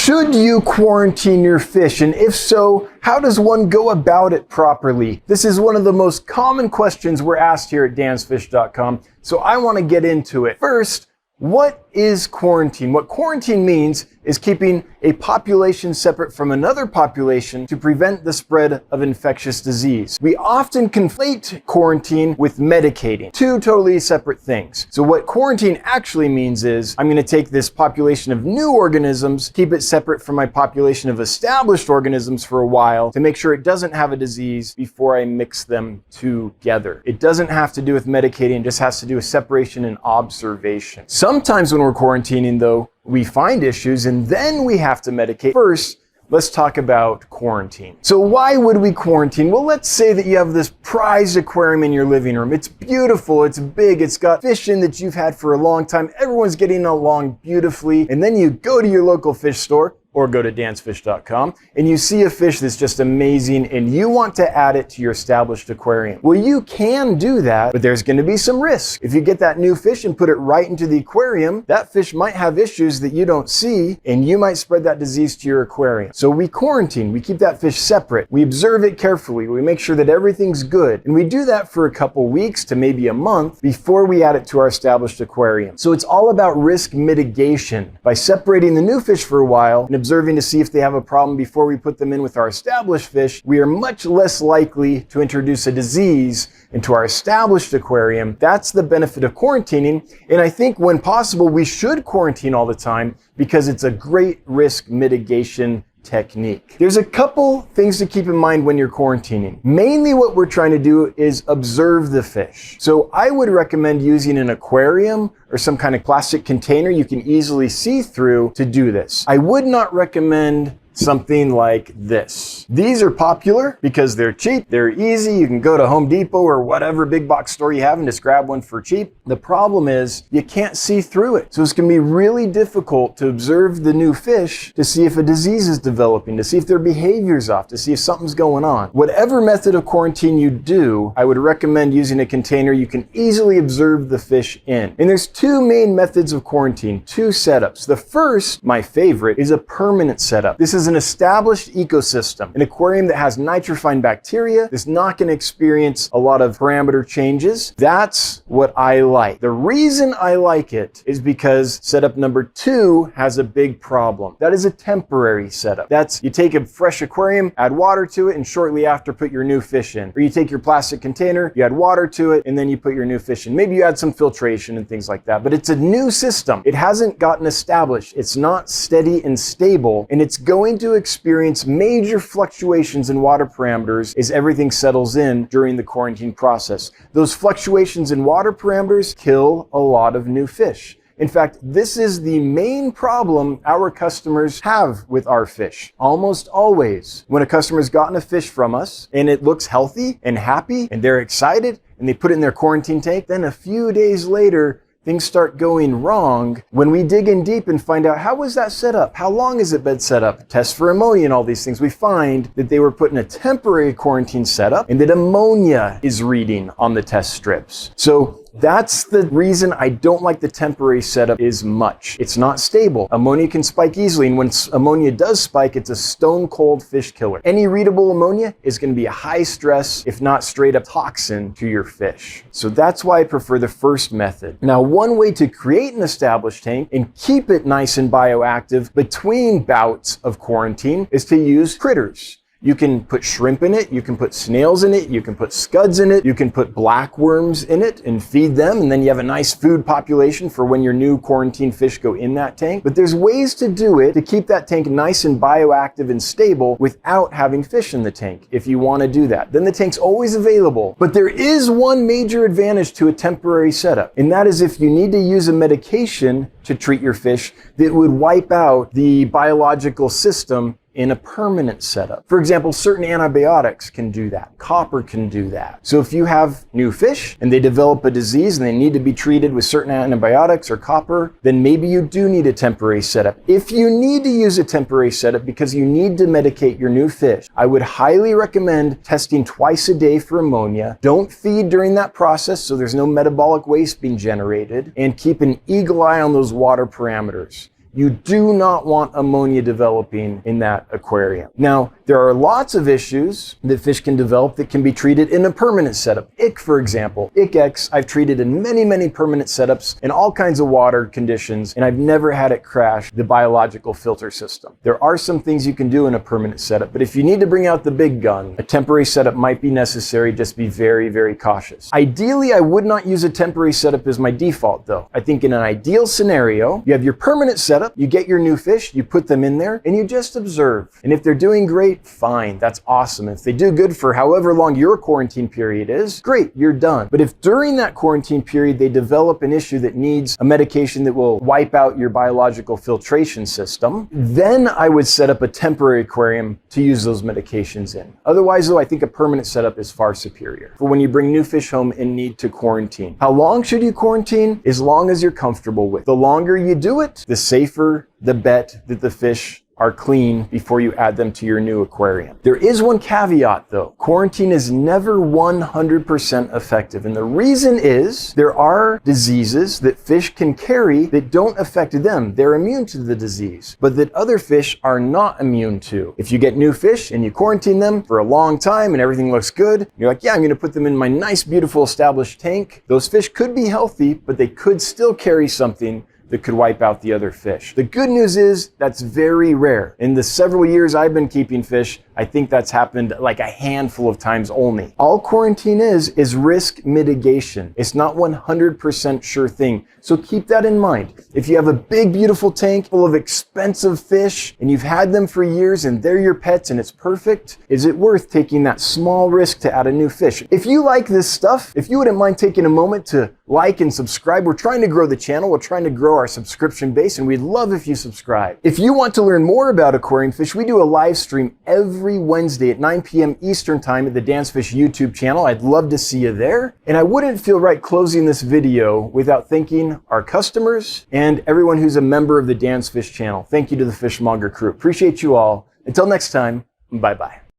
Should you quarantine your fish? And if so, how does one go about it properly? This is one of the most common questions we're asked here at dansfish.com, so I want to get into it. First, what is quarantine? What quarantine means is keeping a population separate from another population to prevent the spread of infectious disease. We often conflate quarantine with medicating, two totally separate things. So what quarantine actually means is I'm going to take this population of new organisms, keep it separate from my population of established organisms for a while to make sure it doesn't have a disease before I mix them together. It doesn't have to do with medicating, it just has to do with separation and observation. Sometimes when we're quarantining though, we find issues and then we have to medicate. First, let's talk about quarantine. So why would we quarantine? Well, let's say that you have this prized aquarium in your living room. It's beautiful, it's big, it's got fish in that you've had for a long time. Everyone's getting along beautifully. And then you go to your local fish store or go to dansfish.com and you see a fish that's just amazing and you want to add it to your established aquarium. Well, you can do that, but there's going to be some risk. If you get that new fish and put it right into the aquarium, that fish might have issues that you don't see and you might spread that disease to your aquarium. So we quarantine, we keep that fish separate, we observe it carefully, we make sure that everything's good, and we do that for a couple weeks to maybe a month before we add it to our established aquarium. So it's all about risk mitigation. By separating the new fish for a while and observing to see if they have a problem before we put them in with our established fish, we are much less likely to introduce a disease into our established aquarium. That's the benefit of quarantining. And I think when possible, we should quarantine all the time because it's a great risk mitigation technique. There's a couple things to keep in mind when you're quarantining. Mainly what we're trying to do is observe the fish. So I would recommend using an aquarium or some kind of plastic container you can easily see through to do this. I would not recommend something like this. These are popular because they're cheap, they're easy. You can go to Home Depot or whatever big box store you have and just grab one for cheap. The problem is you can't see through it. So it's going to be really difficult to observe the new fish to see if a disease is developing, to see if their behavior's off, to see if something's going on. Whatever method of quarantine you do, I would recommend using a container you can easily observe the fish in. And there's two main methods of quarantine, two setups. The first, my favorite, is a permanent setup. This is an established ecosystem. An aquarium that has nitrophine bacteria is not going to experience a lot of parameter changes. That's what I like. The reason I like it is because setup number two has a big problem. That is a temporary setup. That's you take a fresh aquarium, add water to it, and shortly after put your new fish in. Or you take your plastic container, you add water to it, and then you put your new fish in. Maybe you add some filtration and things like that, but it's a new system. It hasn't gotten established. It's not steady and stable, and it's going to experience major fluctuations in water parameters as everything settles in during the quarantine process. Those fluctuations in water parameters kill a lot of new fish. In fact, this is the main problem our customers have with our fish. Almost always, when a customer's gotten a fish from us and it looks healthy and happy and they're excited and they put it in their quarantine tank, then a few days later, things start going wrong when we dig in deep and find out how was that set up? How long has it been set up? Test for ammonia and all these things. We find that they were put in a temporary quarantine setup and that ammonia is reading on the test strips. So that's the reason I don't like the temporary setup as much. It's not stable. Ammonia can spike easily, and when ammonia does spike, it's a stone cold fish killer. Any readable ammonia is going to be a high stress, if not straight up toxin to your fish. So that's why I prefer the first method. Now, one way to create an established tank and keep it nice and bioactive between bouts of quarantine is to use critters. You can put shrimp in it, you can put snails in it, you can put scuds in it, you can put blackworms in it and feed them, and then you have a nice food population for when your new quarantine fish go in that tank. But there's ways to do it to keep that tank nice and bioactive and stable without having fish in the tank if you want to do that. Then the tank's always available. But there is one major advantage to a temporary setup, and that is if you need to use a medication to treat your fish that would wipe out the biological system in a permanent setup. For example, certain antibiotics can do that. Copper can do that. So if you have new fish and they develop a disease and they need to be treated with certain antibiotics or copper, then maybe you do need a temporary setup. If you need to use a temporary setup because you need to medicate your new fish, I would highly recommend testing twice a day for ammonia. Don't feed during that process so there's no metabolic waste being generated, and keep an eagle eye on those water parameters. You do not want ammonia developing in that aquarium. Now, there are lots of issues that fish can develop that can be treated in a permanent setup. Ick, for example. Ick-X, I've treated in many permanent setups in all kinds of water conditions, and I've never had it crash the biological filter system. There are some things you can do in a permanent setup, but if you need to bring out the big gun, a temporary setup might be necessary. Just be very cautious. Ideally, I would not use a temporary setup as my default though. I think in an ideal scenario, you have your permanent setup, you get your new fish, you put them in there, and you just observe. And if they're doing great, fine, that's awesome. If they do good for however long your quarantine period is, great, you're done. But if during that quarantine period they develop an issue that needs a medication that will wipe out your biological filtration system, then I would set up a temporary aquarium to use those medications in. Otherwise though, I think a permanent setup is far superior for when you bring new fish home and need to quarantine. How long should you quarantine? As long as you're comfortable with. The longer you do it, the safer the bet that the fish are clean before you add them to your new aquarium. There is one caveat though. Quarantine is never 100% effective. And the reason is there are diseases that fish can carry that don't affect them. They're immune to the disease, but that other fish are not immune to. If you get new fish and you quarantine them for a long time and everything looks good, you're like, yeah, I'm gonna put them in my nice, beautiful established tank. Those fish could be healthy, but they could still carry something that could wipe out the other fish. The good news is that's very rare. In the several years I've been keeping fish, I think that's happened like a handful of times only. All quarantine is risk mitigation. It's not 100% sure thing. So keep that in mind. If you have a big, beautiful tank full of expensive fish and you've had them for years and they're your pets and it's perfect, is it worth taking that small risk to add a new fish? If you like this stuff, if you wouldn't mind taking a moment to like and subscribe, we're trying to grow the channel. We're trying to grow our subscription base, and we'd love if you subscribe. If you want to learn more about aquarium fish, we do a live stream every Wednesday at 9 p.m. Eastern time at the Dance Fish YouTube channel. I'd love to see you there. And I wouldn't feel right closing this video without thanking our customers and everyone who's a member of the Dance Fish channel. Thank you to the Fishmonger crew. Appreciate you all. Until next time, bye-bye.